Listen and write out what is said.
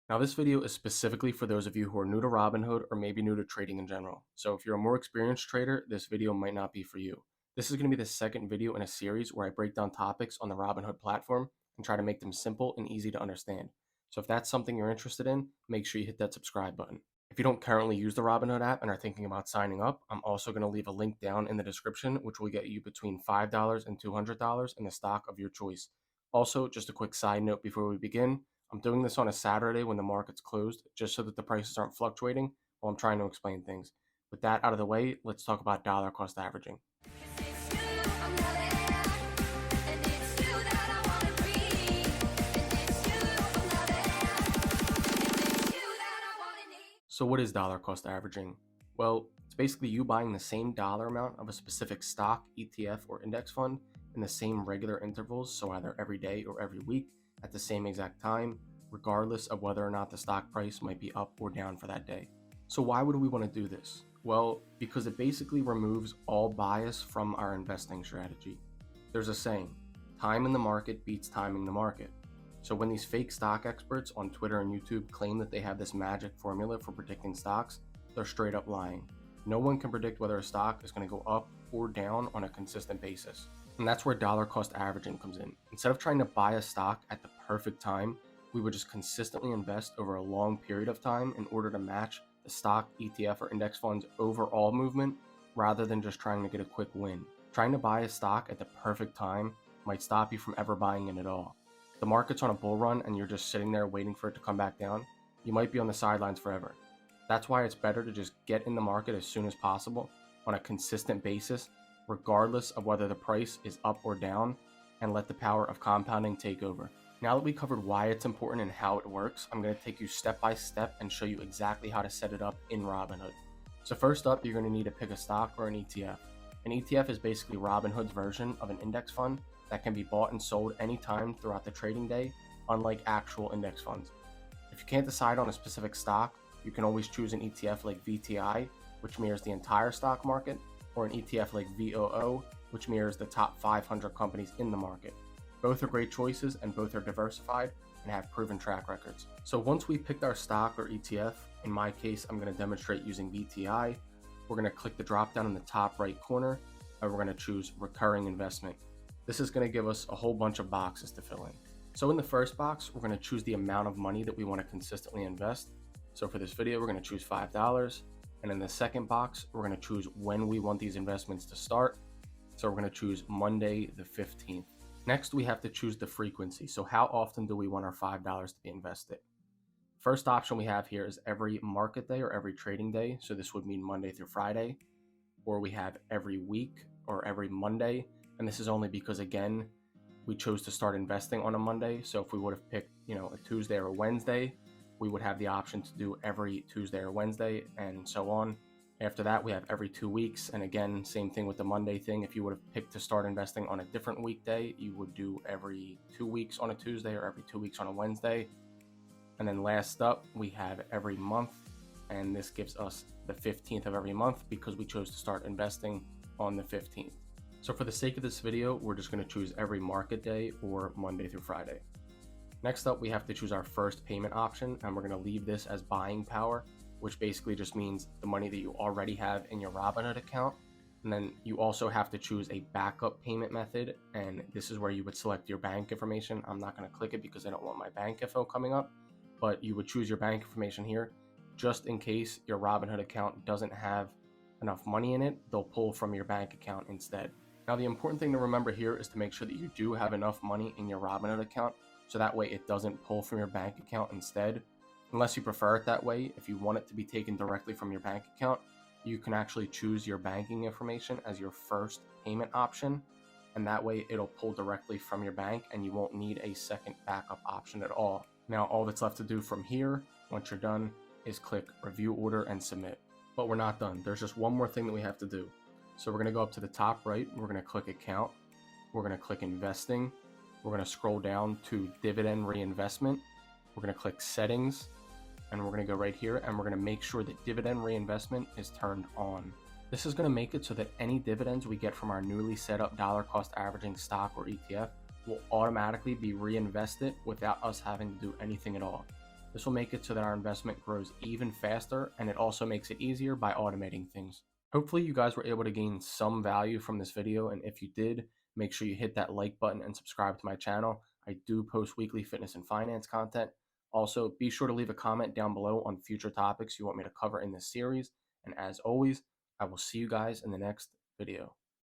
Now this video is specifically for those of you who are new to Robinhood or maybe new to trading in general. So if you're a more experienced trader, this video might not be for you. This is going to be the second video in a series where I break down topics on the Robinhood platform and try to make them simple and easy to understand. So if that's something you're interested in, make sure you hit that subscribe button. If you don't currently use the Robinhood app and are thinking about signing up, I'm also going to leave a link down in the description, which will get you between $5 and $200 in the stock of your choice. Also, just a quick side note before we begin, I'm doing this on a Saturday when the market's closed, just so that the prices aren't fluctuating while I'm trying to explain things. With that out of the way, let's talk about dollar cost averaging. So what is dollar cost averaging? Well, it's basically you buying the same dollar amount of a specific stock, ETF, or index fund in the same regular intervals, so either every day or every week at the same exact time, regardless of whether or not the stock price might be up or down for that day. So why would we want to do this? Well, because it basically removes all bias from our investing strategy. There's a saying, time in the market beats timing the market. So when these fake stock experts on Twitter and YouTube claim that they have this magic formula for predicting stocks, they're straight up lying. No one can predict whether a stock is going to go up or down on a consistent basis. And that's where dollar cost averaging comes in. Instead of trying to buy a stock at the perfect time, we would just consistently invest over a long period of time in order to match the stock, ETF, or index fund's overall movement rather than just trying to get a quick win. Trying to buy a stock at the perfect time might stop you from ever buying it at all. If the market's on a bull run and you're just sitting there waiting for it to come back down, you might be on the sidelines forever. That's why it's better to just get in the market as soon as possible on a consistent basis, regardless of whether the price is up or down, and let the power of compounding take over. Now that we covered why it's important and how it works, I'm going to take you step by step and show you exactly how to set it up in Robinhood. So first up, you're going to need to pick a stock or an ETF. An ETF is basically Robinhood's version of an index fund that can be bought and sold anytime throughout the trading day, unlike actual index funds. If you can't decide on a specific stock, you can always choose an ETF like VTI, which mirrors the entire stock market, or an ETF like VOO, which mirrors the top 500 companies in the market. Both are great choices and both are diversified and have proven track records. So once we picked our stock or ETF, in my case, I'm going to demonstrate using VTI. We're going to click the drop down in the top right corner and we're going to choose recurring investment. This is going to give us a whole bunch of boxes to fill in. So in the first box, we're going to choose the amount of money that we want to consistently invest. So for this video, we're going to choose $5. And in the second box, we're going to choose when we want these investments to start. So we're going to choose Monday the 15th. Next, we have to choose the frequency. So how often do we want our $5 to be invested? First option we have here is every market day or every trading day. So this would mean Monday through Friday. Or we have every week or every Monday. And this is only because, again, we chose to start investing on a Monday. So if we would have picked, a Tuesday or a Wednesday, we would have the option to do every Tuesday or Wednesday and so on. After that, we have every 2 weeks. And again, same thing with the Monday thing. If you would have picked to start investing on a different weekday, you would do every 2 weeks on a Tuesday or every 2 weeks on a Wednesday. And then last up, we have every month. And this gives us the 15th of every month because we chose to start investing on the 15th. So for the sake of this video, we're just going to choose every market day or Monday through Friday. Next up, we have to choose our first payment option, and we're going to leave this as buying power, which basically just means the money that you already have in your Robinhood account. And then you also have to choose a backup payment method, and this is where you would select your bank information. I'm not going to click it because I don't want my bank info coming up, but you would choose your bank information here just in case your Robinhood account doesn't have enough money in it. They'll pull from your bank account instead. Now, the important thing to remember here is to make sure that you do have enough money in your Robinhood account so that way it doesn't pull from your bank account instead. Unless you prefer it that way, if you want it to be taken directly from your bank account, you can actually choose your banking information as your first payment option, and that way it'll pull directly from your bank and you won't need a second backup option at all. Now, all that's left to do from here, once you're done, is click review order and submit. But we're not done. There's just one more thing that we have to do. So we're going to go up to the top right, we're going to click account, we're going to click investing, we're going to scroll down to dividend reinvestment, we're going to click settings, and we're going to go right here and we're going to make sure that dividend reinvestment is turned on. This is going to make it so that any dividends we get from our newly set up dollar cost averaging stock or ETF will automatically be reinvested without us having to do anything at all. This will make it so that our investment grows even faster, and it also makes it easier by automating things. Hopefully you guys were able to gain some value from this video, and if you did, make sure you hit that like button and subscribe to my channel. I do post weekly fitness and finance content. Also, be sure to leave a comment down below on future topics you want me to cover in this series. And as always, I will see you guys in the next video.